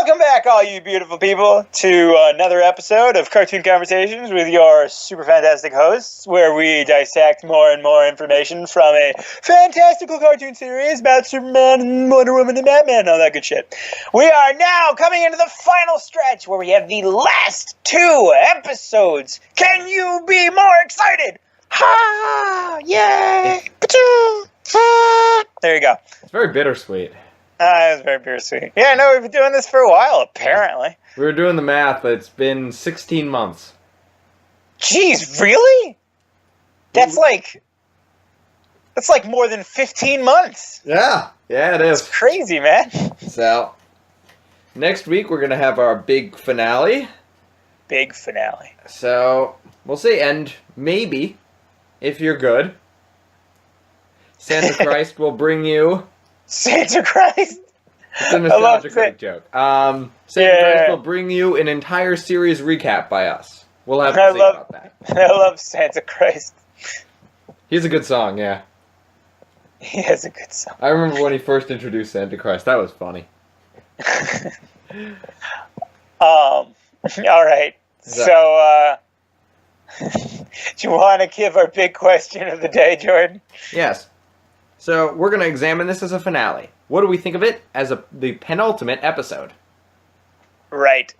Welcome back, all you beautiful people, to another episode of Cartoon Conversations with your super fantastic hosts, where we dissect more and more information from a fantastical cartoon series about Superman and Wonder Woman and Batman and all that good shit. We are now coming into the final stretch where we have the last 2 episodes. Can you be more excited? Ha! Yay! There you go. It's very bittersweet. It was very bittersweet. Yeah, no, we've been doing this for a while, apparently. We were doing the math, but it's been 16 months. Jeez, really? That's like more than 15 months. Yeah, it is. It's crazy, man. So, next week we're going to have our big finale. Big finale. So, we'll see. And maybe, if you're good, Santa Christ will bring you... Santa Christ? It's a nostalgia joke. Santa Christ will bring you an entire series recap by us. We'll have to see about that. I love Santa Christ. He's a good song, yeah. He has a good song. I remember when he first introduced Santa Christ. That was funny. All right. So, do you want to give our big question of the day, Jordan? Yes. So, we're going to examine this as a finale. What do we think of it as the penultimate episode? Right.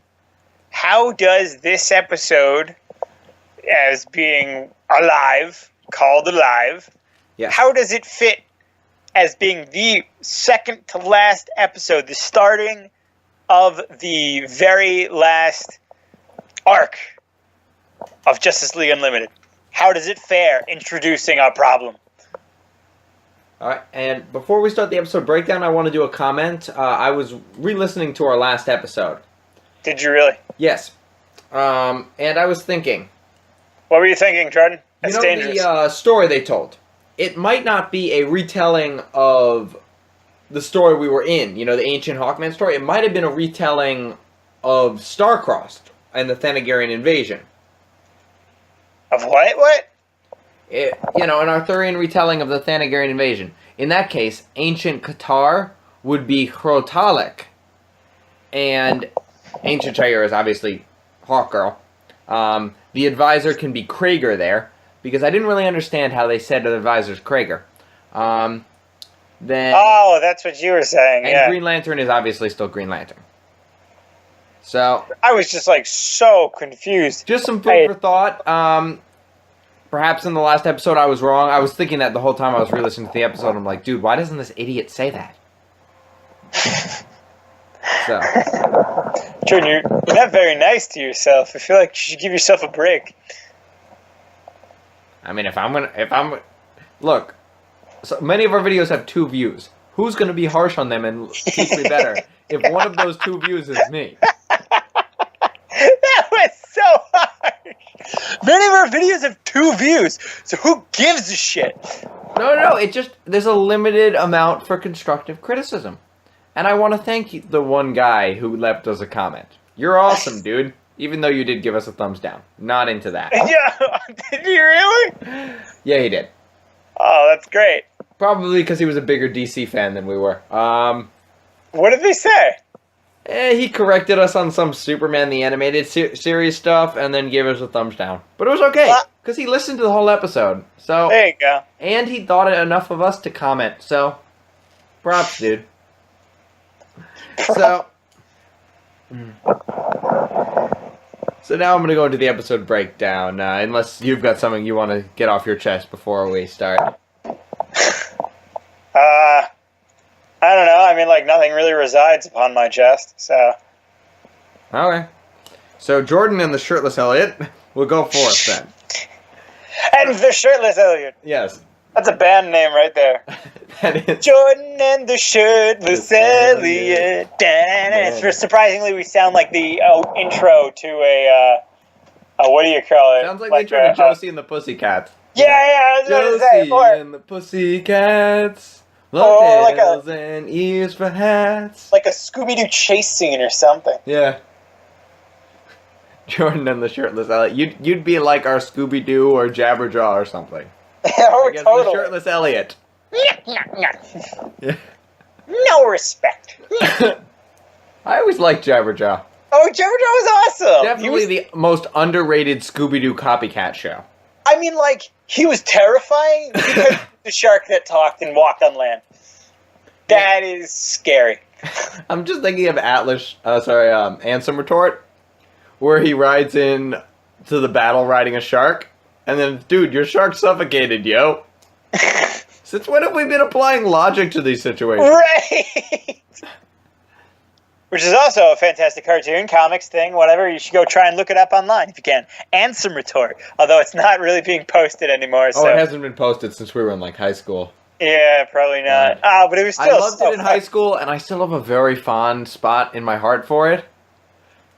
How does this episode, as being alive, called alive, yes, how does it fit as being the second to last episode, the starting of the very last arc of Justice League Unlimited? How does it fare introducing our problem? Alright, and before we start the episode breakdown, I want to do a comment. I was re-listening to our last episode. Did you really? Yes. And I was thinking... What were you thinking, Jordan? That's dangerous. The story they told. It might not be a retelling of the story we were in, the ancient Hawkman story. It might have been a retelling of Starcrossed and the Thanagarian invasion. Of what? An Arthurian retelling of the Thanagarian invasion. In that case, ancient Qatar would be Hrotalik, and ancient Shire is obviously Hawkgirl. The advisor can be Krager there, because I didn't really understand how they said the advisor's Krager. Then that's what you were saying, and Green Lantern is obviously still Green Lantern. So I was just so confused. Just some food for thought. Perhaps in the last episode I was wrong. I was thinking that the whole time I was re-listening to the episode. I'm like, dude, why doesn't this idiot say that? So, Jordan, you're not very nice to yourself. I feel like you should give yourself a break. I mean, look, so many of our videos have 2 views. Who's going to be harsh on them and teach me better if one of those 2 views is me? That was so harsh. Many of our videos have 2 views, so who gives a shit? No, there's a limited amount for constructive criticism. And I want to thank the one guy who left us a comment. You're awesome, dude. Even though you did give us a thumbs down. Not into that. Yeah, did you really? Yeah, he did. Oh, that's great. Probably because he was a bigger DC fan than we were. What did they say? He corrected us on some Superman the Animated Series stuff, and then gave us a thumbs down. But it was okay, because he listened to the whole episode. So there you go. And he thought enough of us to comment. So, props, dude. So now I'm going to go into the episode breakdown, unless you've got something you want to get off your chest before we start. I don't know. I mean, nothing really resides upon my chest, so... Okay. So, Jordan and the Shirtless Elliot will go forth, then. And the Shirtless Elliot. Yes. That's a band name right there. That is. Jordan and the Shirtless Elliot. Surprisingly, we sound like the intro to a... what do you call it? Sounds like the intro to Josie and the Pussycats. Yeah, I was going to say. Josie and the Pussycats. Tails and ears for hats. Like a Scooby-Doo chase scene or something. Yeah. Jordan and the Shirtless Elliot. You'd be like our Scooby-Doo or Jabberjaw or something. Oh, totally. The Shirtless Elliot. Yeah. No respect. I always liked Jabberjaw. Oh, Jabberjaw was awesome. Definitely the most underrated Scooby-Doo copycat show. I mean, like, he was terrifying because the shark that talked and walked on land. That is scary. I'm just thinking of Ansem Retort, where he rides in to the battle riding a shark, and then, dude, your shark suffocated, yo. Since when have we been applying logic to these situations? Right! Which is also a fantastic cartoon, comics thing, whatever. You should go try and look it up online if you can. Ansem Retort, although it's not really being posted anymore. Oh, it hasn't been posted since we were in, like, high school. Yeah, probably not. But it was still. I loved it in high school, and I still have a very fond spot in my heart for it.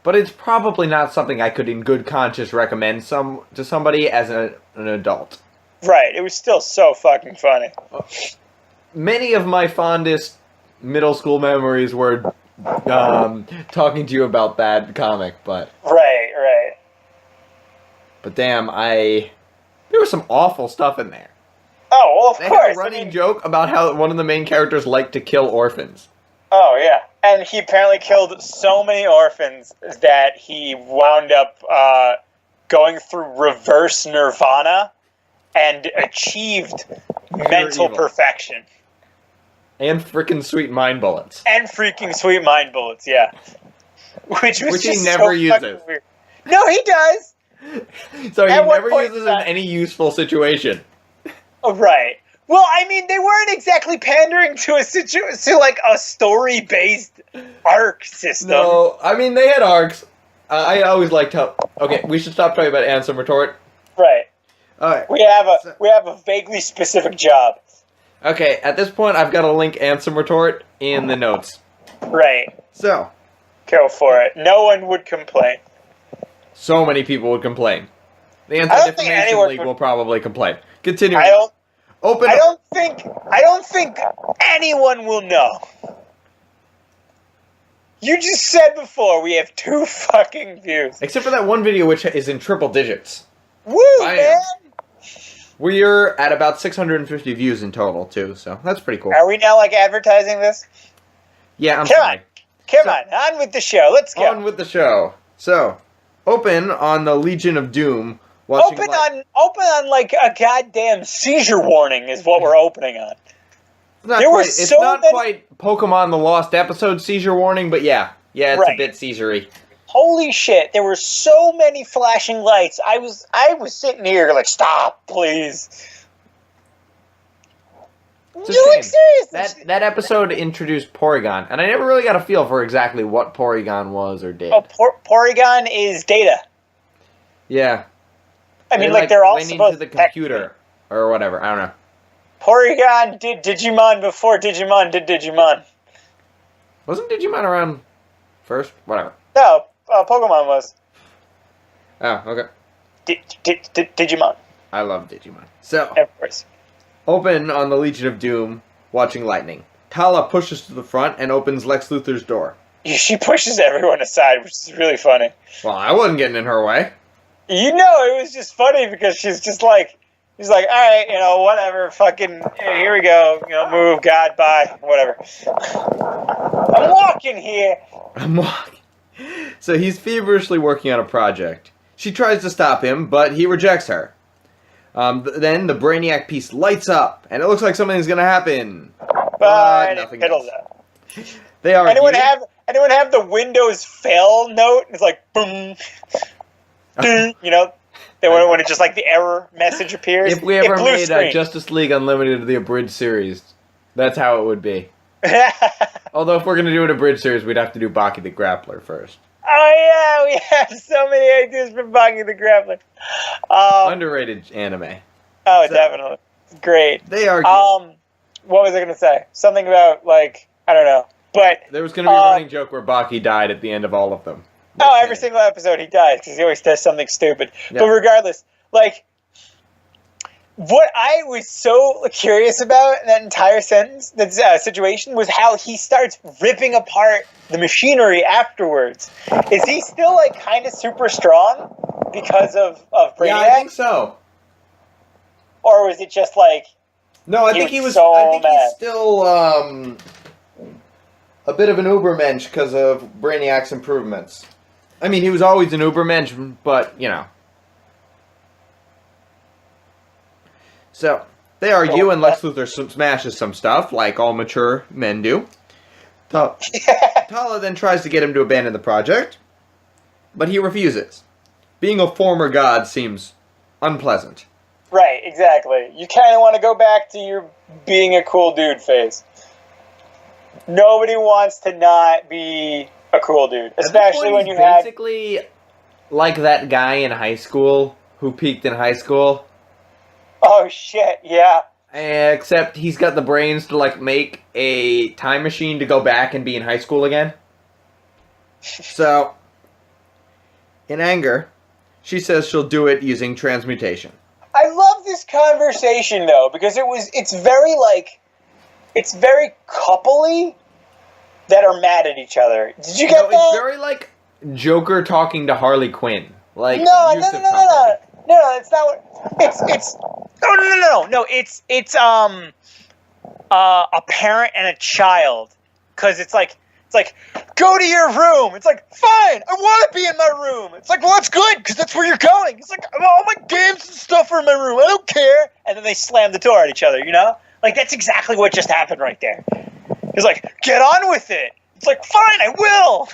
But it's probably not something I could, in good conscience, recommend to somebody as an adult. Right. It was still so fucking funny. Many of my fondest middle school memories were talking to you about that comic, but... Right. But damn, there was some awful stuff in there. Oh, well, of they course. Had a running joke about how one of the main characters liked to kill orphans. Oh, yeah. And he apparently killed so many orphans that he wound up going through reverse nirvana and achieved mental perfection. And freaking sweet mind bullets. And freaking sweet mind bullets, yeah. Which he never uses. Weird. No, he does. So he never uses in any useful situation. Oh, right. Well, I mean, they weren't exactly pandering to a story-based arc system. No, I mean, they had arcs. I always liked how... Okay, we should stop talking about Ansem Retort. Right. Alright. We have a vaguely specific job. Okay, at this point, I've got to link Ansem Retort in the notes. Right. So. Go for it. No one would complain. So many people would complain. The Anti-Defamation League will probably complain. Continue. I don't think anyone will know. You just said before we have 2 fucking views. Except for that one video which is in triple digits. Woo, man! We're at about 650 views in total, too, so that's pretty cool. Are we now, like, advertising this? Yeah, I'm sorry. Come on with the show. Let's go. On with the show. So, open on the Legion of Doom. Open on like a goddamn seizure warning is what we're opening on. It's not quite Pokemon The Lost Episode seizure warning, but yeah, it's a bit seizury. Holy shit! There were so many flashing lights. I was sitting here like, stop, please. Seriously. That episode introduced Porygon, and I never really got a feel for exactly what Porygon was or did. Oh, Porygon is Data. Yeah. I mean, they're all supposed into the computer or whatever. I don't know. Porygon did Digimon before Digimon did Digimon. Wasn't Digimon around first? Whatever. No, Pokemon was. Oh, okay. Digimon. I love Digimon. So, of course. Open on the Legion of Doom, watching lightning. Tala pushes to the front and opens Lex Luthor's door. She pushes everyone aside, which is really funny. Well, I wasn't getting in her way. You know, it was just funny because she's like, all right, whatever, fucking, here we go, move, God, bye, whatever. I'm walking here. So he's feverishly working on a project. She tries to stop him, but he rejects her. Then the Brainiac piece lights up, and it looks like something's gonna happen. But nothing else. They are. Anyone have the Windows fail note? It's like boom. When it just like the error message appears. If we ever made Justice League Unlimited the abridged series, that's how it would be. Although if we're gonna do an abridged series, we'd have to do Baki the Grappler first. Oh yeah, we have so many ideas for Baki the Grappler. Underrated anime. Oh, so, definitely. Great. They are. What was I gonna say? Something about I don't know. But there was gonna be a running joke where Baki died at the end of all of them. Every single episode he dies because he always does something stupid. Yeah. But regardless, what I was so curious about in that entire situation was how he starts ripping apart the machinery afterwards. Is he still kind of super strong because of Brainiac? Yeah, I think so. Or was it just No, I think he was. So I think mad. he's still. a bit of an Ubermensch because of Brainiac's improvements. I mean, he was always an Ubermensch, but, you know. So, they argue, and Lex Luthor smashes some stuff, like all mature men do. Tala then tries to get him to abandon the project, but he refuses. Being a former god seems unpleasant. Right, exactly. You kind of want to go back to your being a cool dude phase. Nobody wants to not be a cool dude, especially when you have... Basically, like that guy in high school who peaked in high school. Oh, shit, yeah. Except he's got the brains to, like, make a time machine to go back and be in high school again. So, in anger, she says she'll do it using transmutation. I love this conversation, though, because it's very coupley that are mad at each other. Did you get that? It's very, like, Joker talking to Harley Quinn. Like, No, it's not what... No, it's a parent and a child. Because it's like, go to your room. It's like, fine, I want to be in my room. It's like, well, that's good, because that's where you're going. It's like, all my games and stuff are in my room. I don't care. And then they slam the door at each other, you know? Like, that's exactly what just happened right there. He's like, get on with it. It's like, fine, I will.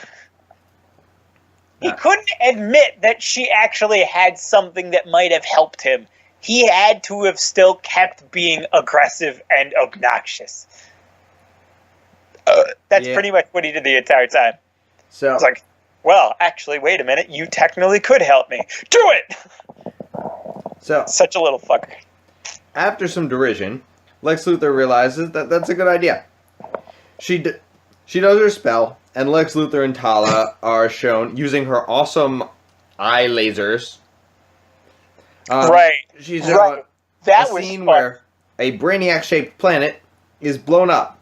He couldn't admit that she actually had something that might have helped him. He had to have still kept being aggressive and obnoxious. That's pretty much what he did the entire time. So it's like, well, actually, wait a minute. You technically could help me. Do it! So such a little fucker. After some derision, Lex Luthor realizes that that's a good idea. She does her spell, and Lex Luthor and Tala are shown using her awesome eye lasers. Right. She's right. That a scene where a Brainiac-shaped planet is blown up.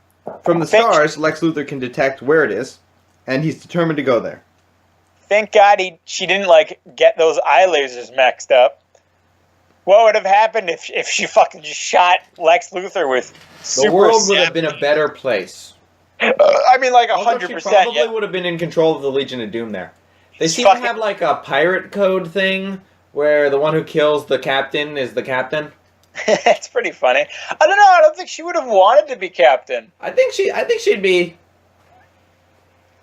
From the stars, Lex Luthor can detect where it is, and he's determined to go there. Thank God she didn't, like, get those eye lasers mixed up. What would have happened if she fucking just shot Lex Luthor with super... The world would have been a better place. I mean, like, 100%. She probably would have been in control of the Legion of Doom there. They seem to have, like, a pirate code thing, where the one who kills the captain is the captain. That's pretty funny. I don't know. I don't think she would have wanted to be captain. I think she'd be.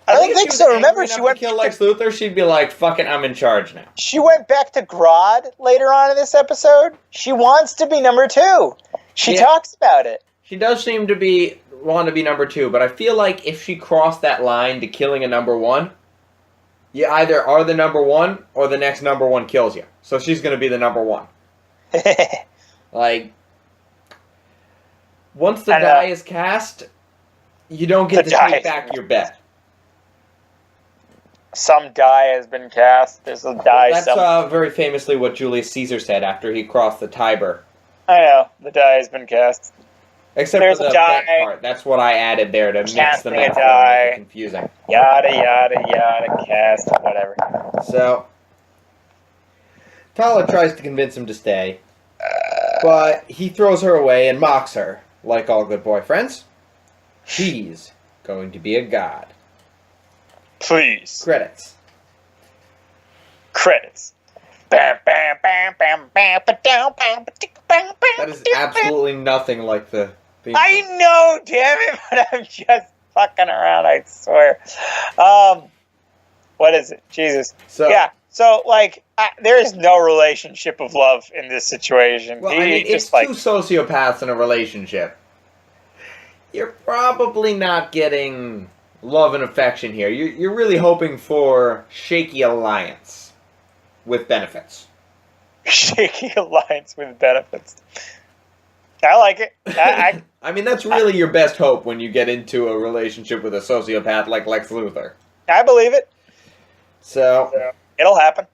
I don't think so. Remember, she went to kill Lex Luthor. She'd be like, "Fuck it, I'm in charge now." She went back to Grodd later on in this episode. She wants to be number 2. She talks about it. She does seem to want to be number 2, but I feel like if she crossed that line to killing a number 1, you either are the number 1 or the next number 1 kills you. So she's going to be the number 1. Like, once the die is cast, you don't get to take back your bet. Some die has been cast. There's a die. That's very famously what Julius Caesar said after he crossed the Tiber. I know. The die has been cast. Except for the bet part. That's what I added there to mix the math and make it confusing. Yada, yada, yada, cast, whatever. So, Tala tries to convince him to stay. But he throws her away and mocks her, like all good boyfriends. She's going to be a god. Please. Credits. Bam, bam, bam, bam, bam, ba-down, bam, bam, bam. That is absolutely nothing like the theme. I know, damn it, but I'm just fucking around, I swear. What is it? Jesus. So, like, there is no relationship of love in this situation. Well, I mean, it's two sociopaths in a relationship. You're probably not getting love and affection here. You're really hoping for shaky alliance with benefits. Shaky alliance with benefits. I like it. I mean, that's really your best hope when you get into a relationship with a sociopath like Lex Luthor. I believe it. So... It'll happen.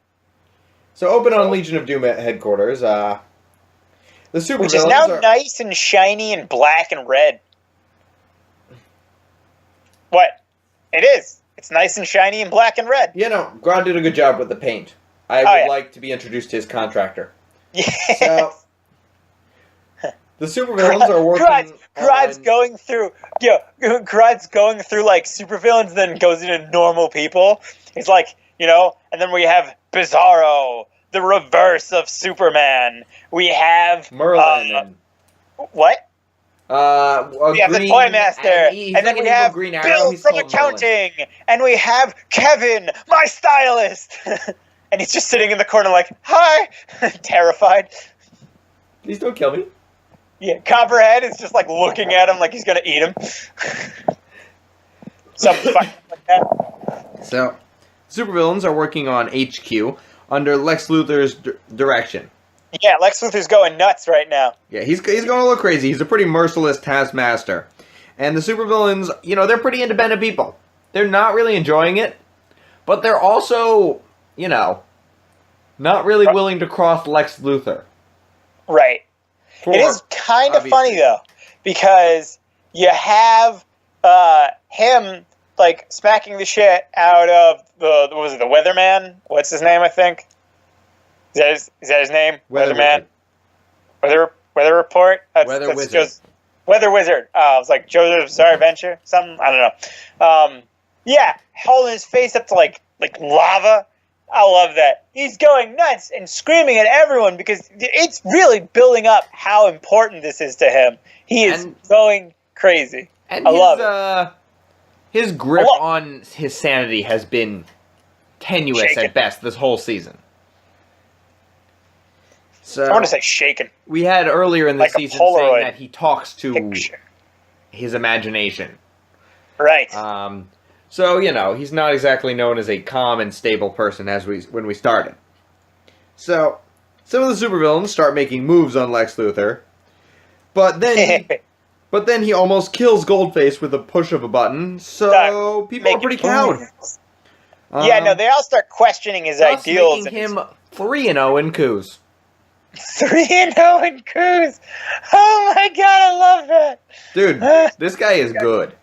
So open on Legion of Doom at headquarters. The supervillains which is now nice and shiny and black and red. What? It is. It's nice and shiny and black and red. Yeah, no, Grodd did a good job with the paint. I would like to be introduced to his contractor. Yes. The supervillains are working Grodd's on... going through, Grodd's going through like supervillains, then goes into normal people. He's like, and then we have Bizarro, the reverse of Superman. We have Merlin. What? We have the Toy Master, and then we have Green Arrow. Bill He's from called accounting, and we have Kevin, my stylist, and he's just sitting in the corner like, "Hi," terrified. Please don't kill me. Yeah, Copperhead is just like looking at him like he's gonna eat him. Something like that. So, supervillains are working on HQ under Lex Luthor's direction. Yeah, Lex Luthor's going nuts right now. Yeah, he's going a little crazy. He's a pretty merciless taskmaster. And the supervillains, they're pretty independent people. They're not really enjoying it, but they're also, not really willing to cross Lex Luthor. Right. It is kind of funny, though, because you have him, like, smacking the shit out of the Weatherman? What's his name, I think? Is that his name? Weatherman? Weather Report? Weather Wizard. Weather Wizard. Oh, it was like Joseph's Bizarre Adventure? Something? I don't know. Yeah, holding his face up to, like lava. I love that. He's going nuts and screaming at everyone because it's really building up how important this is to him. He is going crazy. And I love it. His grip on his sanity has been tenuous at best this whole season. So, I want to say shaken. We had earlier in the season saying that he talks to his imagination. Right. So, he's not exactly known as a calm and stable person when we started. So, some of the supervillains start making moves on Lex Luthor, but then he almost kills Goldface with a push of a button, so people are pretty cowed. They all start questioning his ideals. Making him 3-0 in coups. 3-0 in coups! Oh my god, I love that! Dude, this guy is good.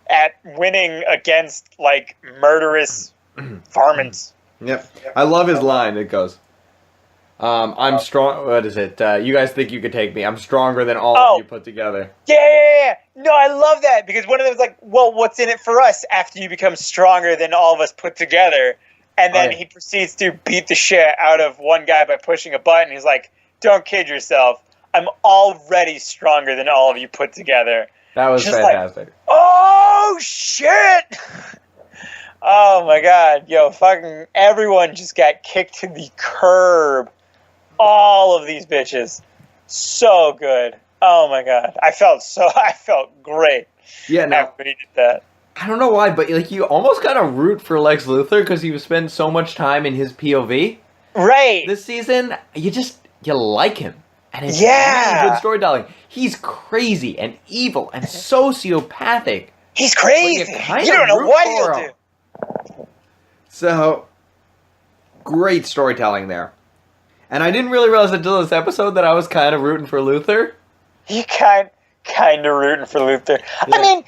At winning against, like, murderous varmints. Yep. I love his line. It goes, I'm strong... What is it? You guys think you could take me. I'm stronger than all of you put together. Yeah. No, I love that, because one of them was like, well, what's in it for us after you become stronger than all of us put together? And then he proceeds to beat the shit out of one guy by pushing a button. He's like, don't kid yourself. I'm already stronger than all of you put together. That was fantastic. Like, oh, shit! Oh, my God. Yo, fucking everyone just got kicked to the curb. All of these bitches. So good. Oh, my God. I felt great. Yeah, no. After he did that. I don't know why, but you almost kind of root for Lex Luthor because he spent so much time in his POV. Right. This season, you like him. And it's really good storytelling. He's crazy and evil and sociopathic. He's crazy. You don't know what he'll do. So, great storytelling there. And I didn't really realize until this episode that I was kind of rooting for Luthor. You kind of rooting for Luthor. Yeah. I mean,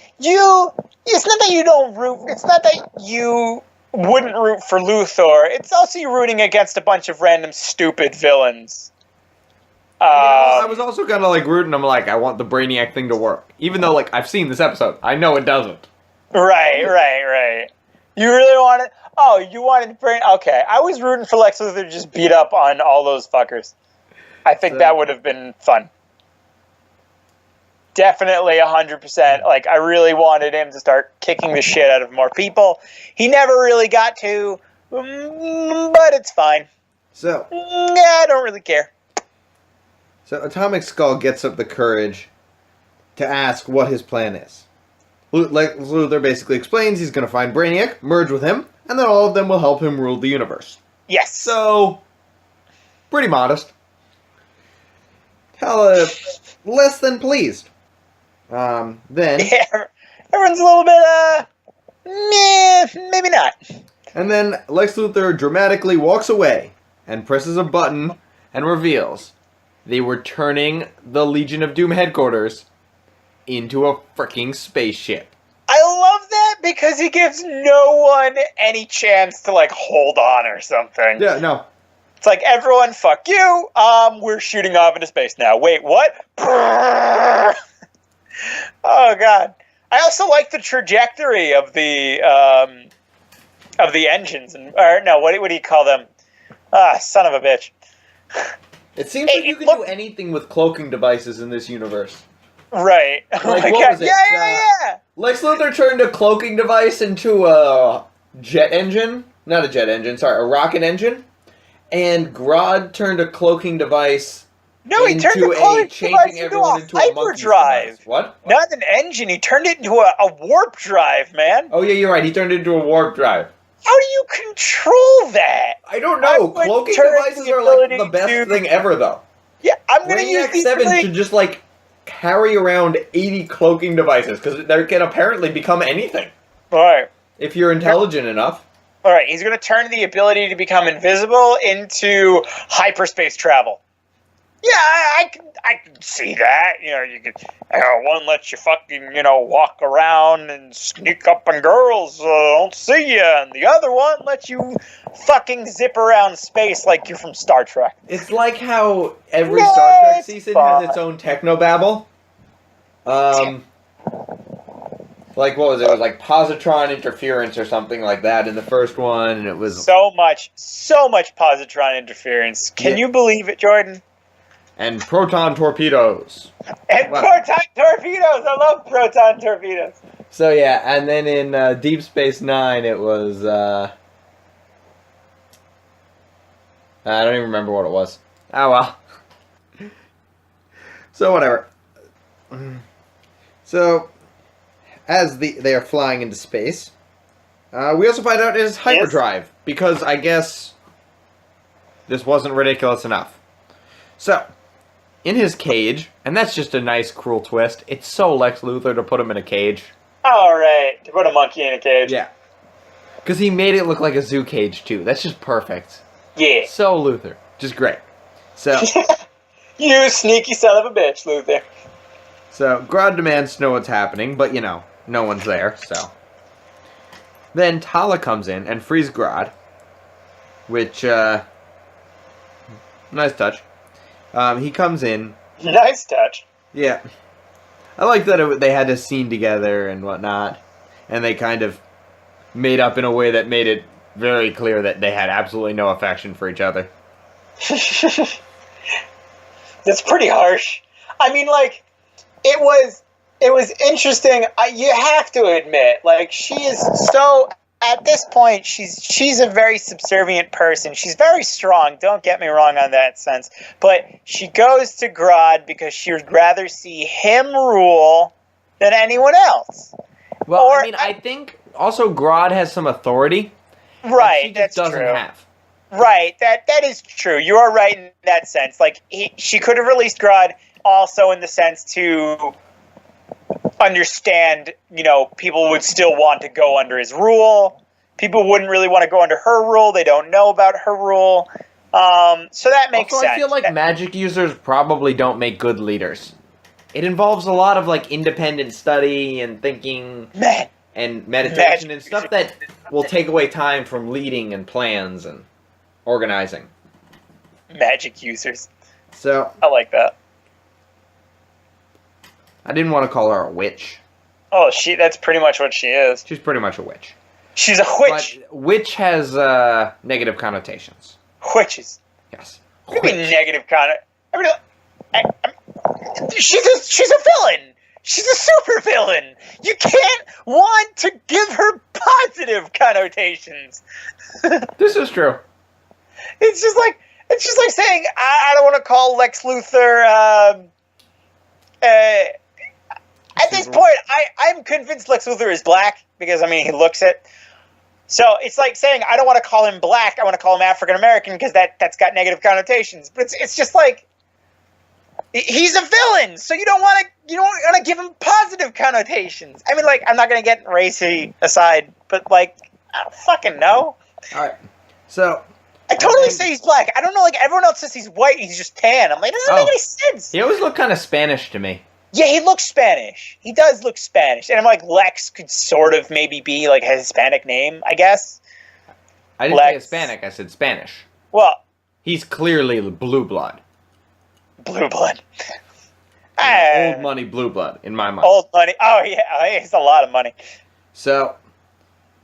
it's not that you don't root. It's not that you wouldn't root for Luthor. It's also you rooting against a bunch of random stupid villains. I was also kind of like rooting. I'm like, I want the Brainiac thing to work, even though I've seen this episode. I know it doesn't. Right. You really want it? Oh, you wanted Brain? Okay, I was rooting for Lex Luthor to just beat up on all those fuckers. I think that would have been fun. Definitely 100%. Like, I really wanted him to start kicking the shit out of more people. He never really got to, but it's fine. So, I don't really care. So Atomic Skull gets up the courage to ask what his plan is. Luthor basically explains he's going to find Brainiac, merge with him, and then all of them will help him rule the universe. Yes. So, pretty modest. Hell, less than pleased. Then... Yeah, everyone's a little bit, maybe not. And then Lex Luthor dramatically walks away and presses a button and reveals they were turning the Legion of Doom headquarters into a freaking spaceship. I love that because he gives no one any chance to, hold on or something. Yeah, no. It's like, everyone, fuck you. We're shooting off into space now. Wait, what? Oh god. I also like the trajectory of the engines, or no, what do you call them? Son of a bitch. It seems like you can do anything with cloaking devices in this universe. Right. Oh like, my what god. was it? Yeah. Lex Luthor turned a cloaking device into a jet engine. Not a jet engine, sorry, a rocket engine. And Grodd turned a cloaking device he turned the cloaking device into a hyperdrive. What? Not an engine, he turned it into a warp drive, man. Oh yeah, you're right, he turned it into a warp drive. How do you control that? I don't know. Cloaking devices are like the best thing ever, though. Yeah, I'm going to use Brainiac 7 should just, like, carry around 80 cloaking devices, because they can apparently become anything. Alright. If you're intelligent enough. Alright, he's going to turn the ability to become invisible into hyperspace travel. Yeah, I can see that. You know, you could, one lets you fucking, walk around and sneak up on girls, don't see you, and the other one lets you fucking zip around space like you're from Star Trek. It's like how every Star Trek season has its own technobabble. Like, what was it? It was like positron interference or something like that in the first one, and it was... So much positron interference. Can you believe it, Jordan? And proton torpedoes. And proton torpedoes! I love proton torpedoes! So yeah, and then in Deep Space Nine it was, I don't even remember what it was. Oh well. So whatever. So, as they are flying into space, we also find out it is hyperdrive, because I guess this wasn't ridiculous enough. So, in his cage, and that's just a nice, cruel twist. It's so Lex Luthor to put him in a cage. Alright, to put a monkey in a cage. Yeah. Because he made it look like a zoo cage, too. That's just perfect. Yeah. So Luthor. Just great. So... You sneaky son of a bitch, Luthor. So, Grodd demands to know what's happening, but, no one's there, so... Then Tala comes in and frees Grodd, which, nice touch. He comes in. Nice touch. Yeah. I like that they had a scene together and whatnot. And they kind of made up in a way that made it very clear that they had absolutely no affection for each other. That's pretty harsh. I mean, like, it was interesting. You have to admit, like, she is so... At this point, she's a very subservient person. She's very strong, don't get me wrong on that sense. But she goes to Grodd because she would rather see him rule than anyone else. Well, I think also Grodd has some authority. Right, that she just doesn't have. Right, that is true. You are right in that sense. Like, she could have released Grodd also in the sense to... understand, people would still want to go under his rule. People wouldn't really want to go under her rule. They don't know about her rule. So that makes sense. I feel like magic users probably don't make good leaders. It involves a lot of, like, independent study and thinking and meditation and stuff that will take away time from leading and plans and organizing. Magic users. So... I like that. I didn't want to call her a witch. Oh, that's pretty much what she is. She's pretty much a witch. She's a witch. But witch has negative connotations. Witches. Yes. What do you mean negative connotation? She's a villain. She's a super villain. You can't want to give her positive connotations. This is true. It's just like saying I don't want to call Lex Luthor. At this point, I'm convinced Lex Luthor is black, because, he looks it. So, it's like saying, I don't want to call him black, I want to call him African-American, because that's got negative connotations. But it's just like, he's a villain, so you don't want to give him positive connotations. I'm not going to get racy aside, but, I don't fucking know. Alright, so... I totally say he's black. I don't know, everyone else says he's white, he's just tan. I'm like, that doesn't make any sense. He always looked kind of Spanish to me. Yeah, he looks Spanish. He does look Spanish. And I'm like, Lex could sort of maybe be, a Hispanic name, I guess. I didn't say Hispanic, I said Spanish. Well, He's clearly blue blood. Blue blood. Old money blue blood, in my mind. Old money. Oh, yeah. It's a lot of money. So,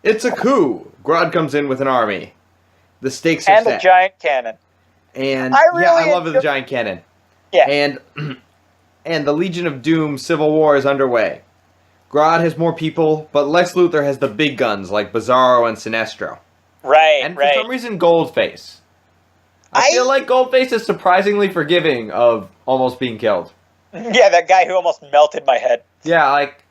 it's a coup. Grodd comes in with an army. The stakes are set. And a giant cannon. And, I love the giant cannon. Yeah. And the Legion of Doom Civil War is underway. Grodd has more people, but Lex Luthor has the big guns like Bizarro and Sinestro. Right, and for some reason, Goldface. I feel like Goldface is surprisingly forgiving of almost being killed. Yeah, that guy who almost melted my head. Yeah, like,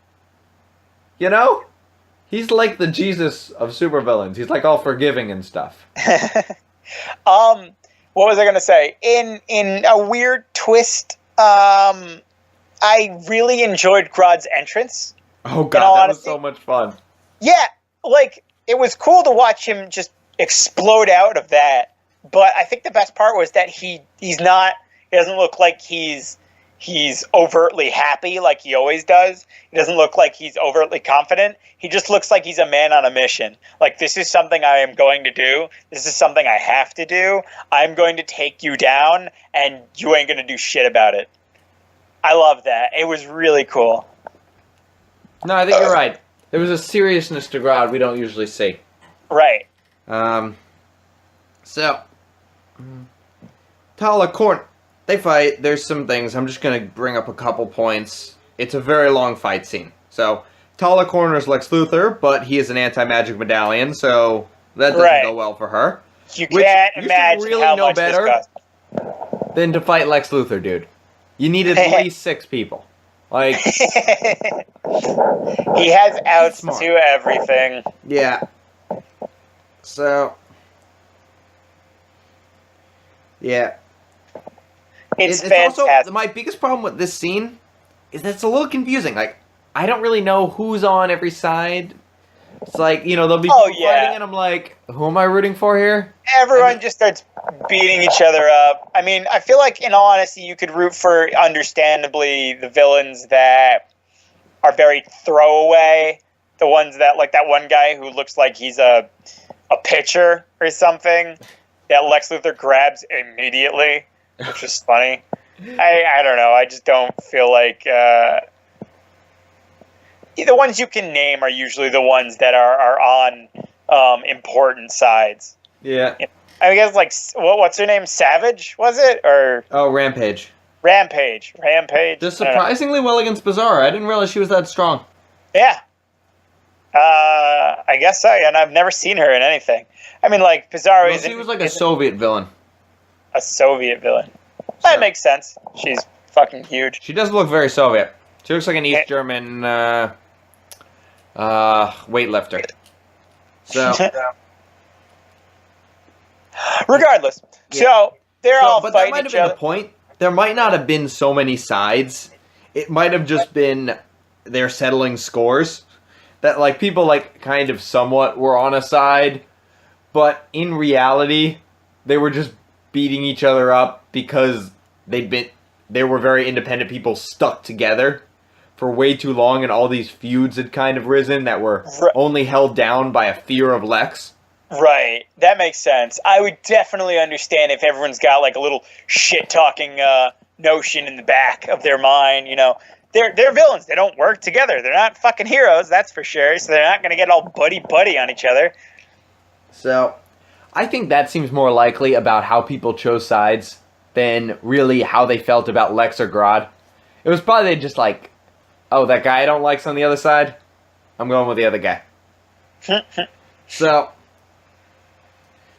he's like the Jesus of supervillains. He's like all forgiving and stuff. What was I gonna say? In a weird twist, I really enjoyed Grodd's entrance. Oh god, that was so much fun. Yeah, like it was cool to watch him just explode out of that. But I think the best part was that he's not. He doesn't look like he's overtly happy like he always does. He doesn't look like he's overtly confident. He just looks like he's a man on a mission. Like, this is something I am going to do. This is something I have to do. I'm going to take you down, and you ain't going to do shit about it. I love that. It was really cool. No, I think you're right. There was a seriousness to Grodd we don't usually see. Right. So, Tala Corn, they fight. There's some things. I'm just going to bring up a couple points. It's a very long fight scene. So, Tala corners Lex Luthor, but he is an anti-magic medallion, so that doesn't go well for her. You can't imagine really how know much better this costs. than to fight Lex Luthor, dude. You needed at least 6 people. Like, he has outs to everything. Yeah. So, yeah. It's fantastic. Also, my biggest problem with this scene is that it's a little confusing. Like, I don't really know who's on every side. It's like, there'll be people fighting, and I'm like, who am I rooting for here? Everyone just starts beating each other up. I mean, I feel like, in all honesty, you could root for, understandably, the villains that are very throwaway. The ones that, like that one guy who looks like he's a pitcher or something that Lex Luthor grabs immediately, which is funny. I don't know. I just don't feel like... the ones you can name are usually the ones that are on important sides. Yeah. I guess, like, what's her name? Savage, was it? Or Rampage. Rampage. Just surprisingly well against Bizarro. I didn't realize she was that strong. Yeah. I guess so, and I've never seen her in anything. I mean, like, Bizarro she was like a Soviet villain. A Soviet villain. That makes sense. She's fucking huge. She does look very Soviet. She looks like an East German weightlifter. So, regardless, so they're all fighting each other. But that might have been the point. There might not have been so many sides. It might have just been they're settling scores. That, like, people, like, kind of somewhat were on a side, but in reality, they were just beating each other up because they were very independent people stuck together for way too long, and all these feuds had kind of risen that were only held down by a fear of Lex. Right. That makes sense. I would definitely understand if everyone's got, like, a little shit-talking notion in the back of their mind, They're villains. They don't work together. They're not fucking heroes, that's for sure, so they're not going to get all buddy-buddy on each other. So, I think that seems more likely about how people chose sides than really how they felt about Lex or Grodd. It was probably just like, oh, that guy I don't like's on the other side? I'm going with the other guy. So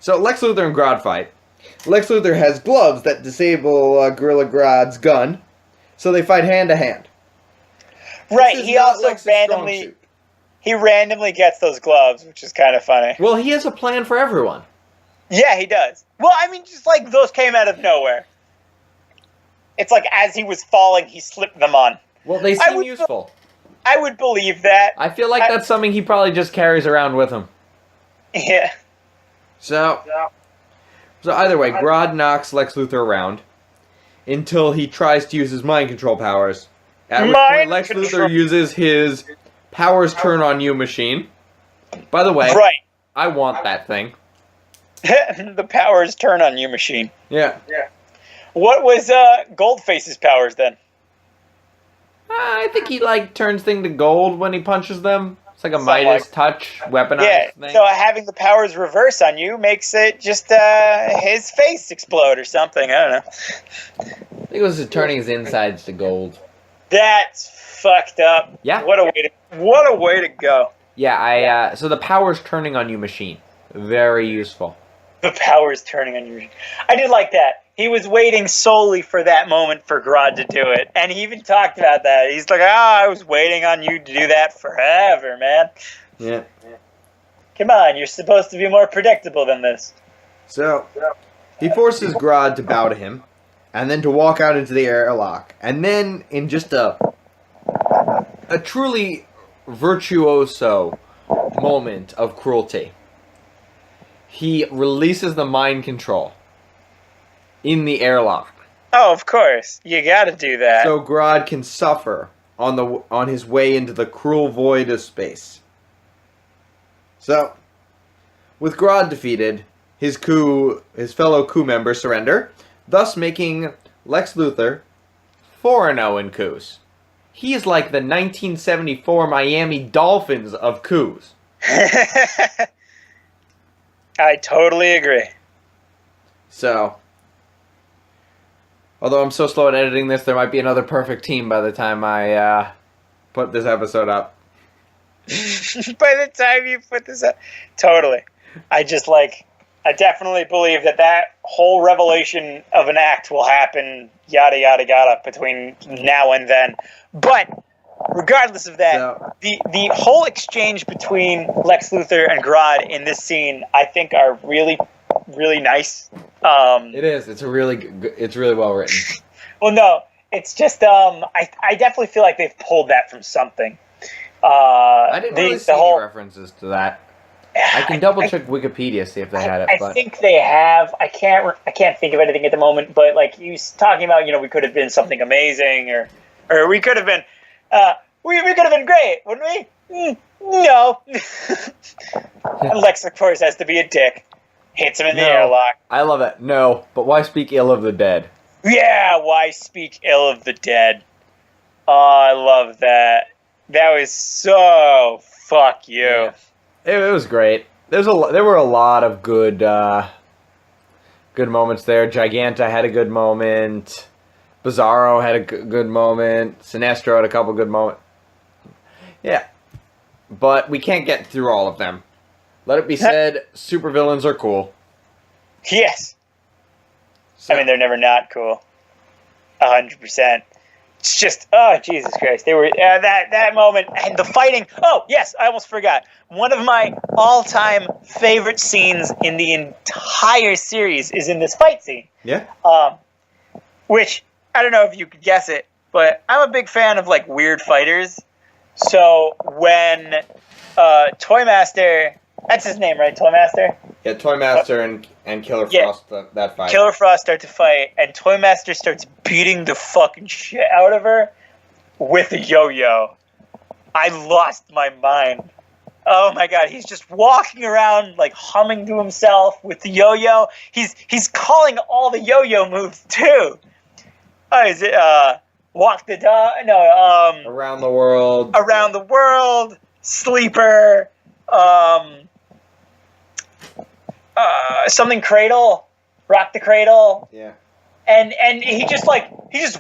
Lex Luthor and Grodd fight. Lex Luthor has gloves that disable Gorilla Grodd's gun, so they fight hand to hand. Right, he also randomly gets those gloves, which is kind of funny. Well, he has a plan for everyone. Yeah, he does. Well, I mean, just like those came out of nowhere. It's like as he was falling, he slipped them on. Well, they seem useful. I would believe that. I feel like that's something he probably just carries around with him. Yeah. So either way, Grodd knocks Lex Luthor around until he tries to use his mind control powers. At which point Lex Luthor uses his powers turn on you machine. By the way, I want that thing. The powers turn on you machine. Yeah. What was Goldface's powers then? I think he like turns thing to gold when he punches them. It's like a Something Midas like- touch weaponized Yeah, thing. so having the powers reverse on you makes it just his face explode or something. I don't know. I think it was turning his insides to gold. That's fucked up. Yeah. What a way to go. Yeah, so the powers turning on you machine. Very useful. The powers turning on you. I did like that. He was waiting solely for that moment for Grodd to do it. And he even talked about that. He's like, I was waiting on you to do that forever, man. Yeah. Come on, you're supposed to be more predictable than this. So, he forces Grodd to bow to him, and then to walk out into the airlock. And then, in just a truly virtuoso moment of cruelty, he releases the mind control in the airlock. Oh, of course. You gotta do that. So Grodd can suffer on his way into the cruel void of space. So, with Grodd defeated, his fellow coup members surrender, thus making Lex Luthor 4-0 in coups. He is like the 1974 Miami Dolphins of coups. I totally agree. So, although I'm so slow at editing this, there might be another perfect team by the time I put this episode up. By the time you put this up, totally. I definitely believe that whole revelation of an act will happen, yada yada yada, between now and then. But regardless of that, So, the whole exchange between Lex Luthor and Grodd in this scene, I think, are really, really nice. it is. It's really well written. Well, no, it's just I definitely feel like they've pulled that from something. I didn't really see any references to that. I can double check Wikipedia, see if they had it. I think they have. I can't think of anything at the moment. But like you talking about, we could have been something amazing, or we could have been, we could have been great, wouldn't we? No. And Lex, of course, has to be a dick. Hits him in the airlock. I love it. No, but why speak ill of the dead? Yeah, why speak ill of the dead? Oh, I love that. That was so fuck you. Yeah. It was great. There were a lot of good moments there. Giganta had a good moment. Bizarro had a good moment. Sinestro had a couple good moments. Yeah. But we can't get through all of them. Let it be said, supervillains are cool. Yes. So, I mean, they're never not cool. 100%. It's just, oh, Jesus Christ. They were, that moment, and the fighting. Oh, yes, I almost forgot. One of my all-time favorite scenes in the entire series is in this fight scene. yeah. Which, I don't know if you could guess it, but I'm a big fan of, like, weird fighters. So, when Toymaster, that's his name, right? Toymaster? Yeah, Toymaster and Killer Frost, that fight. Killer Frost start to fight, and Toymaster starts beating the fucking shit out of her with a yo-yo. I lost my mind. Oh my god, he's just walking around like humming to himself with the yo-yo. He's calling all the yo-yo moves too. Oh, is it walk the dog? No, Around the World. Around the World, Sleeper, something Cradle, Rock the Cradle. Yeah. And he just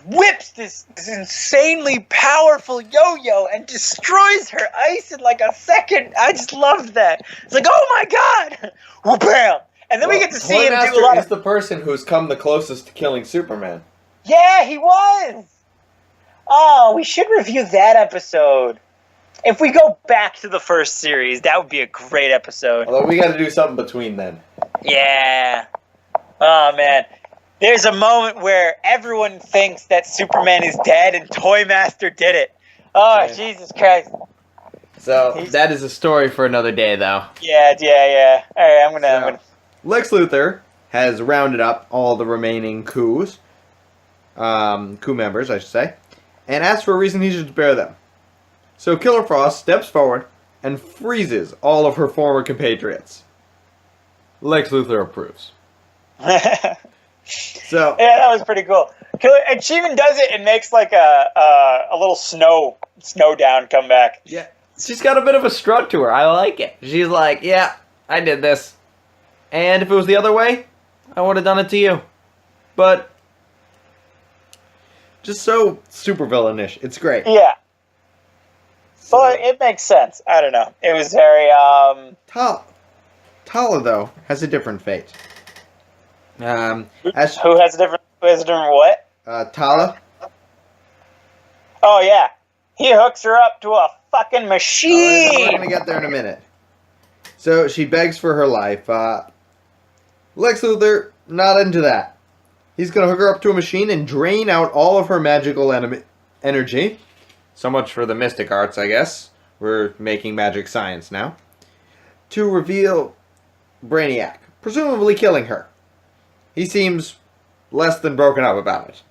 whips this insanely powerful yo-yo and destroys her ice in like a second. I just loved that. It's like, oh my god! Well, bam! And then we get to see him do a lot is of... the person who's come the closest to killing Superman. Yeah, he was! Oh, we should review that episode. If we go back to the first series, that would be a great episode. Although we got to do something between then. Yeah. Oh, man. There's a moment where everyone thinks that Superman is dead and Toymaster did it. Oh, yeah. Jesus Christ. So, that is a story for another day, though. Yeah. All right, I'm gonna... Lex Luthor has rounded up all the remaining coups, coup members, I should say, and asks for a reason he should spare them. So Killer Frost steps forward and freezes all of her former compatriots. Lex Luthor approves. Yeah, So that was pretty cool. And she even does it and makes like a little snow down comeback. yeah, she's got a bit of a strut to her. I like it. She's like, yeah, I did this, and if it was the other way, I would have done it to you. But just so super villainish. It's great. Yeah. So, But it makes sense. I don't know. It was very Tala though has a different fate. As who has a different what? Tala, Oh yeah. He hooks her up to a fucking we're machine. gonna get there in a minute. So she begs for her life. Lex Luthor not into that. He's gonna hook her up to a machine and drain out all of her magical energy. So much for the mystic arts, I guess. We're making magic science now. To reveal Brainiac, presumably killing her. He seems less than broken up about it.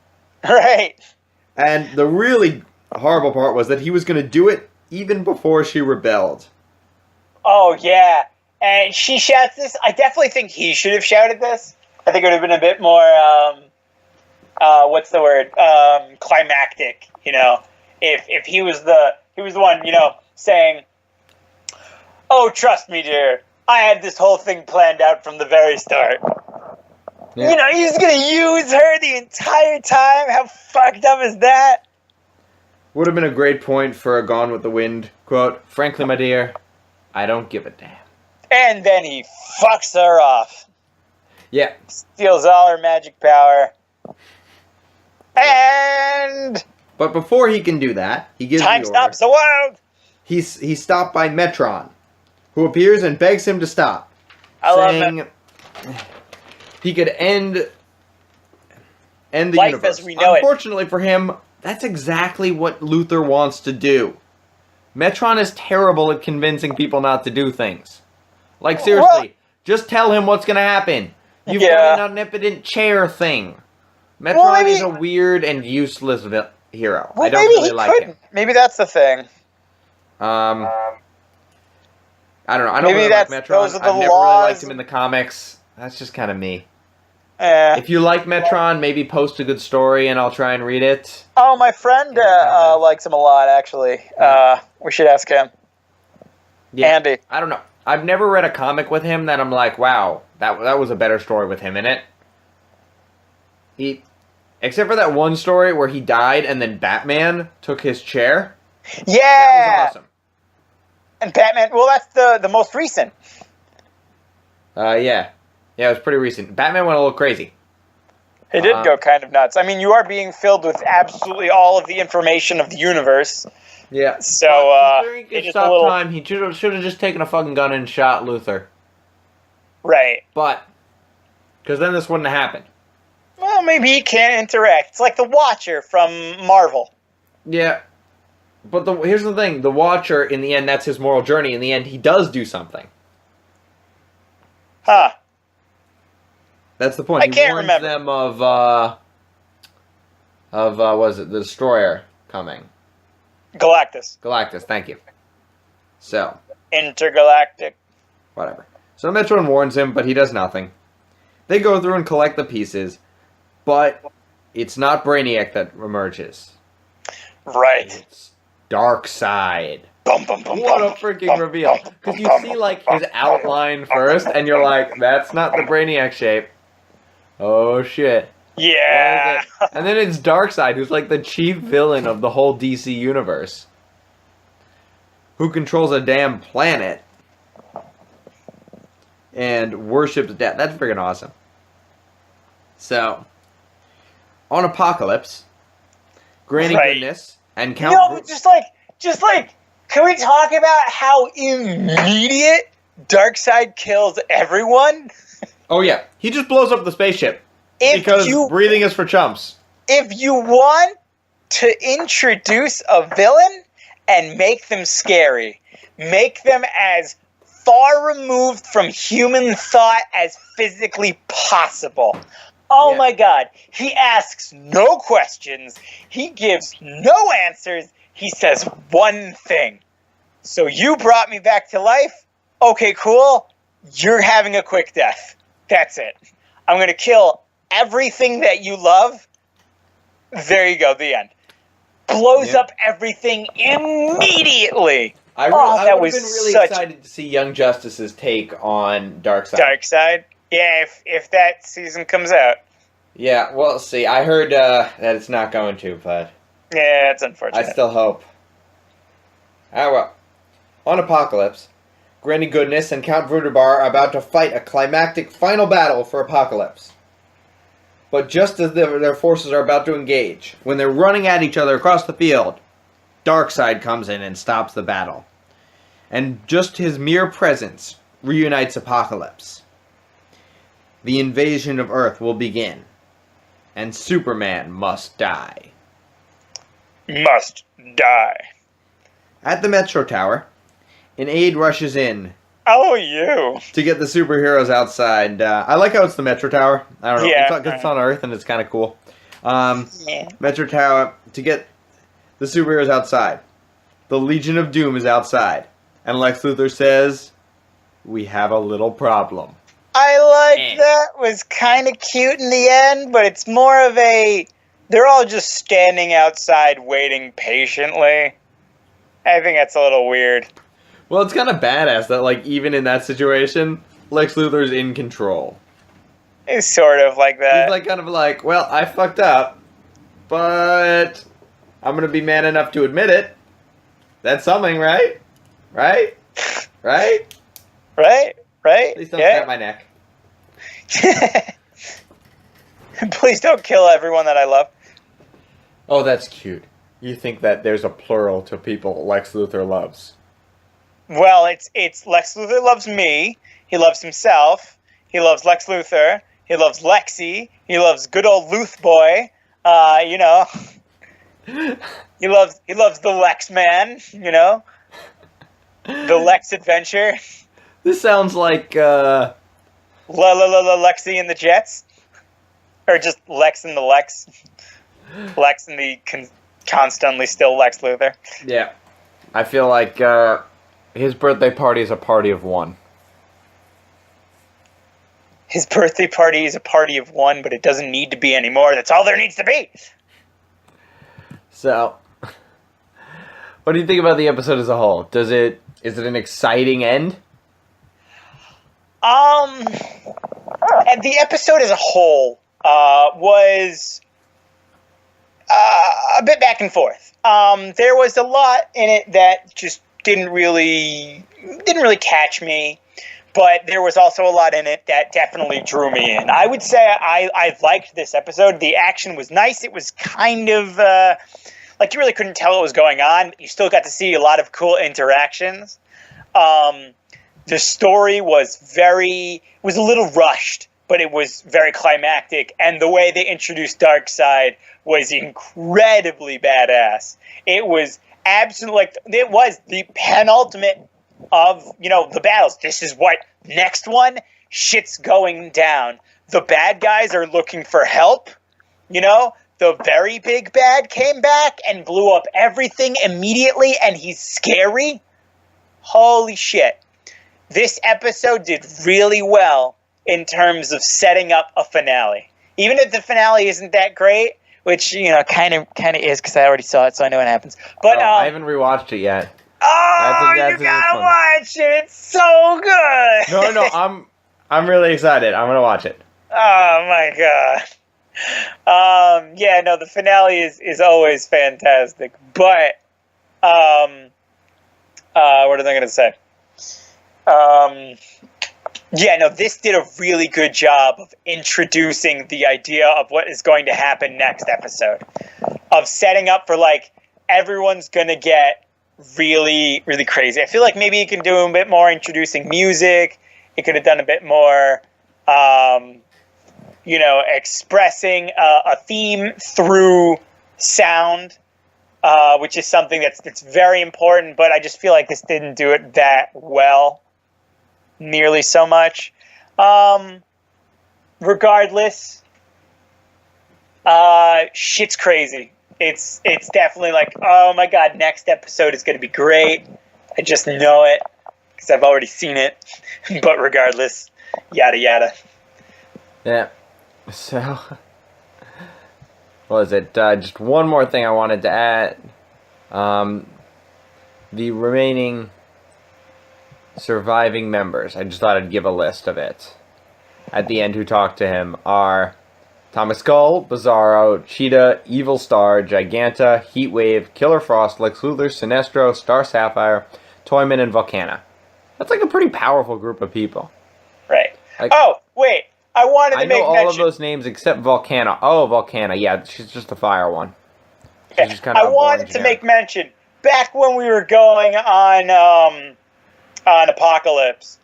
Right. And the really horrible part was that he was going to do it even before she rebelled. Oh yeah. And she shouts this. I definitely think he should have shouted this. I think it would have been a bit more what's the word? Climactic, you know. If he was the one, you know, saying, "Oh, trust me, dear. I had this whole thing planned out from the very start." Yeah. You know, he's gonna use her the entire time. How fucked up is that? Would have been a great point for a Gone with the Wind quote. Frankly, my dear, I don't give a damn. And then he fucks her off. Yeah. Steals all her magic power. And But before he can do that, he gives time the order. stops the world. He's stopped by Metron, who appears and begs him to stop. I love saying it. He could end the Life universe. as we know it. Unfortunately for him, that's exactly what Luthor wants to do. Metron is terrible at convincing people not to do things. Like, seriously, just tell him what's gonna happen. You've got an omnipotent chair thing. Metron is a weird and useless hero. Well, I don't maybe really he like couldn't. him. Maybe that's the thing. I don't know. I don't Maybe really like Metron. those are the I've never really laws. liked him in the comics. That's just kind of me. Eh. If you like Metron, maybe post a good story and I'll try and read it. Oh, my friend likes him a lot, actually. We should ask him. Yeah. Andy. I don't know. I've never read a comic with him that I'm like, wow, that was a better story with him in it. Except for that one story where he died and then Batman took his chair. Yeah! That was awesome. And Batman, well, that's the most recent. Yeah. Yeah, it was pretty recent. Batman went a little crazy. He did go kind of nuts. I mean, you are being filled with absolutely all of the information of the universe. Yeah. So, considering he could stop time, he should have just taken a fucking gun and shot Luthor. Right. But, because then this wouldn't have happened. Well, maybe he can't interact. It's like the Watcher from Marvel. Yeah. But here's the thing. The Watcher, in the end, that's his moral journey. In the end, he does do something. Huh. That's the point. I can't warns remember. them of what is it? The Destroyer coming. Galactus. Thank you. So, Intergalactic. whatever. So Metron warns him, but he does nothing. They go through and collect the pieces, but it's not Brainiac that emerges. Right. It's Darkseid. Bum, bum, bum, What bum, a freaking bum, reveal. bum, Because you bum, see, bum, like, bum, his outline first, and you're like, that's not the Brainiac shape. Oh, shit. Yeah. What is it? And then it's Darkseid, who's like the chief villain of the whole DC universe. Who controls a damn planet. And worships death. That's freaking awesome. So, on Apocalypse, Granny Goodness and Count... No, just like, can we talk about how immediate Darkseid kills everyone? Oh yeah, he just blows up the spaceship. If Because you breathing is for chumps. if you want to introduce a villain and make them scary, make them as far removed from human thought as physically possible. Oh Yeah. my god, he asks no questions, he gives no answers, he says one thing. So you brought me back to life? Okay, cool. you're having a quick death. That's it. I'm going to kill everything that you love. There you go, the end. Blows up everything immediately. I would have been really excited to see Young Justice's take on Darkseid. Darkseid? Yeah, if that season comes out. Yeah, we'll see. I heard that it's not going to, but... Yeah, it's unfortunate. I still hope. Ah, well. On Apocalypse, Granny Goodness and Count Vruderbar are about to fight a climactic final battle for Apocalypse. But just as their forces are about to engage, when they're running at each other across the field, Darkseid comes in and stops the battle. And just his mere presence reunites Apocalypse. The invasion of Earth will begin, and Superman must die. Must die. At the Metro Tower, an aide rushes in. Oh, you. To get the superheroes outside. I like how it's the Metro Tower. I don't know. Yeah. It's on Earth and it's kind of cool. Yeah. Metro Tower, to get the superheroes outside. The Legion of Doom is outside. And Lex Luthor says, we have a little problem. I like that. Was kind of cute in the end, but it's more of a... They're all just standing outside waiting patiently. I think that's a little weird. Well, it's kind of badass that, like, even in that situation, Lex Luthor's in control. It's sort of like that. He's, like, kind of like, well, I fucked up, but I'm going to be man enough to admit it. That's something, right? Right? Right? Right? Right? Please don't snap my neck. Please don't kill everyone that I love. Oh, that's cute. You think that there's a plural to people Lex Luthor loves. Well, it's Lex Luthor loves me. He loves himself. He loves Lex Luthor. He loves Lexi. He loves good old Luth boy. You know. He loves the Lex man. You know. The Lex adventure. This sounds like Lexi and the Jets, or just Lex and the Lex. Lex and the constantly still Lex Luthor. Yeah, I feel like his birthday party is a party of one. His birthday party is a party of one, but it doesn't need to be anymore. That's all there needs to be. So, what do you think about the episode as a whole? Is it an exciting end? The episode as a whole was a bit back and forth. There was a lot in it that just didn't really catch me, but there was also a lot in it that definitely drew me in. I would say I liked this episode. The action was nice. It was kind of like you really couldn't tell what was going on, but you still got to see a lot of cool interactions. The story was a little rushed, but it was very climactic, and the way they introduced Darkseid was incredibly badass. It was absolutely, it was the penultimate of, the battles. This is what, next one, shit's going down. The bad guys are looking for help, the very big bad came back and blew up everything immediately, and he's scary. Holy shit. This episode did really well in terms of setting up a finale. Even if the finale isn't that great, which, kind of is because I already saw it, so I know what happens. But I haven't rewatched it yet. Oh, you gotta watch it. It's so good. No, I'm really excited. I'm gonna watch it. Oh my god. The finale is always fantastic. But what was I gonna say? This did a really good job of introducing the idea of what is going to happen next episode. Of setting up for, everyone's going to get really, really crazy. I feel like maybe it can do a bit more introducing music. It could have done a bit more, expressing a theme through sound, which is something that's very important, but I just feel like this didn't do it that well. Nearly so much. Regardless, shit's crazy. It's definitely oh my god, next episode is going to be great. I just know it. because I've already seen it. But regardless, yada yada. Yeah. So, what was it? Just one more thing I wanted to add. The remaining surviving members, I just thought I'd give a list of it. At the end, who talked to him are Thomas Skull, Bizarro, Cheetah, Evil Star, Giganta, Heatwave, Killer Frost, Lex Luthor, Sinestro, Star Sapphire, Toyman, and Volcana. That's like a pretty powerful group of people. Right. Like, oh, wait. I wanted to I make know all mention. of those names except Volcana. Oh, Volcana. Yeah, she's just the fire one. Okay. She's kind of I wanted to make mention, back when we were going on Apocalypse,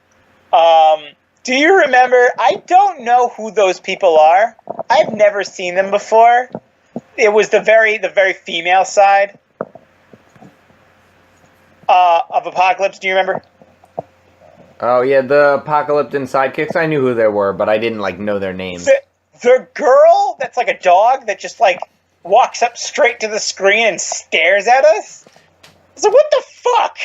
do you remember? I don't know who those people are. I've never seen them before. It was the very female side of Apocalypse. Do you remember? Oh, yeah, the Apocalyptic sidekicks. I knew who they were, but I didn't, know their names. The girl that's like a dog that just, walks up straight to the screen and stares at us? I was like, what the fuck?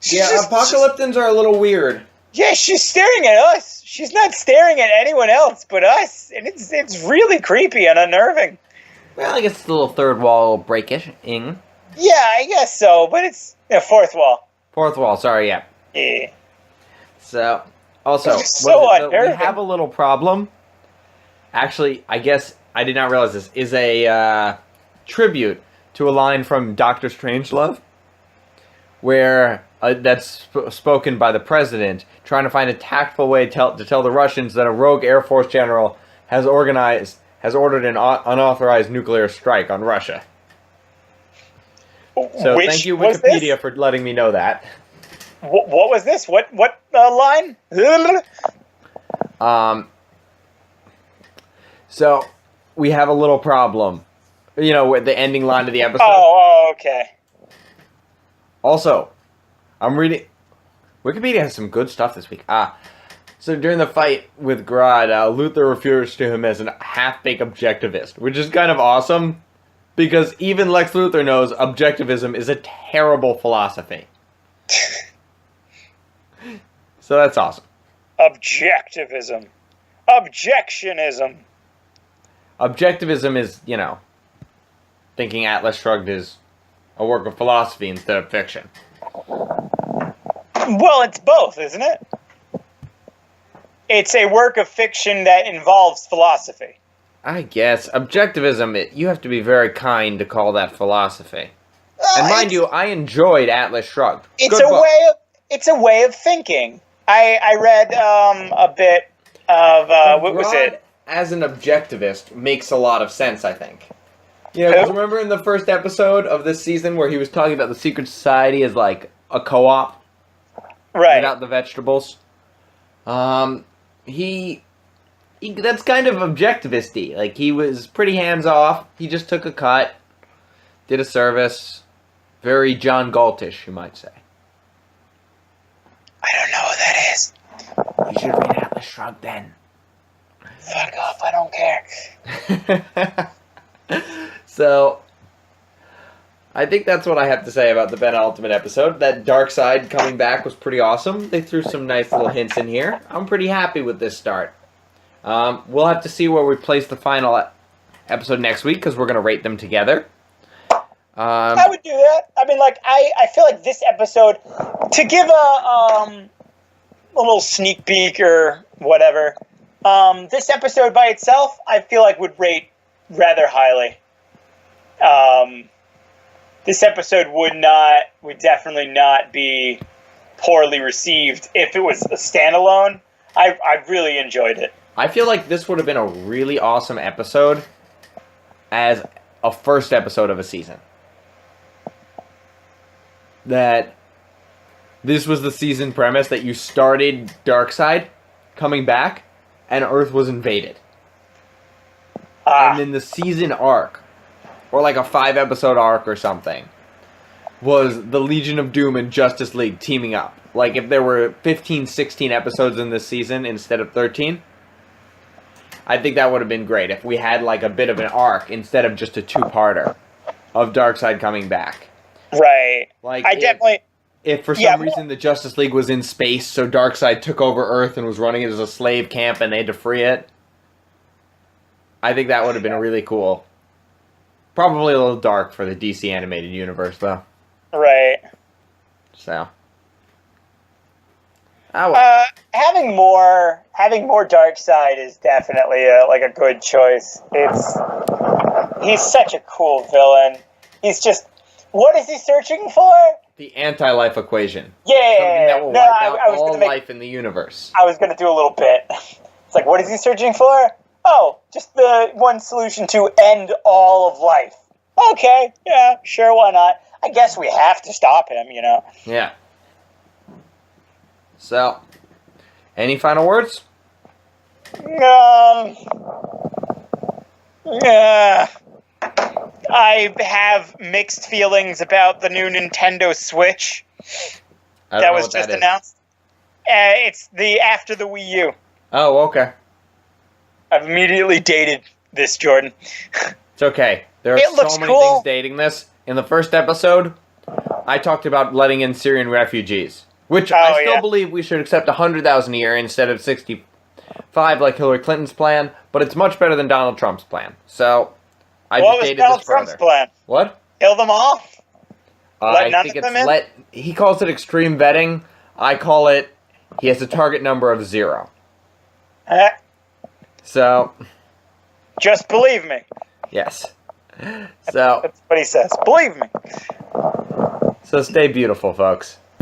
Apocalyptans are a little weird. Yeah, she's staring at us. She's not staring at anyone else but us. And it's really creepy and unnerving. Well, I guess it's a little third wall breaking. Yeah, I guess so, but it's fourth wall. Fourth wall, sorry, yeah. Yeah. So, also, we have a little problem. Actually, I guess I did not realize this is a tribute to a line from Doctor Strangelove, where that's spoken by the president, trying to find a tactful way to tell the Russians that a rogue Air Force general has ordered an unauthorized nuclear strike on Russia. So thank you, Wikipedia, for letting me know that. What was this? What line? So we have a little problem. With the ending line of the episode. Oh, okay. Also, I'm reading. Wikipedia has some good stuff this week. So during the fight with Grodd, Luthor refers to him as a half-baked objectivist, which is kind of awesome, because even Lex Luthor knows objectivism is a terrible philosophy. So that's awesome. Objectivism. Objectionism. Objectivism is, thinking Atlas Shrugged is a work of philosophy instead of fiction. Well, it's both, isn't it? It's a work of fiction that involves philosophy. I guess. Objectivism, you have to be very kind to call that philosophy. And mind you, I enjoyed Atlas Shrugged. It's a way of thinking. I read a bit of what was it? As an objectivist makes a lot of sense, I think. Because remember in the first episode of this season where he was talking about the secret society as like a co-op, right? Without the vegetables. He that's kind of objectivist-y. Like, he was pretty hands-off. He just took a cut, did a service. Very John Galtish, you might say. I don't know who that is. You should read Atlas Shrugged then. Fuck off, I don't care. So, I think that's what I have to say about the penultimate episode. That Darkseid coming back was pretty awesome. They threw some nice little hints in here. I'm pretty happy with this start. We'll have to see where we place the final episode next week, because we're going to rate them together. I would do that. I mean, I feel like this episode, to give a little sneak peek or whatever, this episode by itself, I feel like would rate rather highly. This episode would definitely not be poorly received if it was a standalone. I really enjoyed it. I feel like this would have been a really awesome episode as a first episode of a season. That this was the season premise that you started Darkseid coming back and Earth was invaded. And then the season arc, or like a 5-episode arc or something, was the Legion of Doom and Justice League teaming up. Like, if there were 15, 16 episodes in this season instead of 13, I think that would have been great if we had like a bit of an arc instead of just a 2-parter of Darkseid coming back. Right. Like, if for some reason the Justice League was in space, so Darkseid took over Earth and was running it as a slave camp and they had to free it. I think that would have been really cool. Probably a little dark for the DC animated universe, though. Right. So. Having more Darkseid is definitely a good choice. He's such a cool villain. He's just, what is he searching for? The anti-life equation. Yeah. Something that will wipe out all life in the universe. I was going to do a little bit. It's like, what is he searching for? Oh, just the one solution to end all of life. Okay, yeah, sure, why not? I guess we have to stop him, you know? Yeah. So, any final words? Yeah. I have mixed feelings about the new Nintendo Switch that was just announced. It's after the Wii U. Oh, okay. I've immediately dated this, Jordan. It's okay. There are so many things dating this. In the first episode, I talked about letting in Syrian refugees, which I still believe we should accept 100,000 a year instead of 65 like Hillary Clinton's plan, but it's much better than Donald Trump's plan. So, I just dated this further. What was Donald Trump's plan? What? Kill them all? I think it's he calls it extreme vetting. I call it, he has a target number of 0. So. Just believe me. Yes. So. That's what he says. Believe me. So stay beautiful, folks.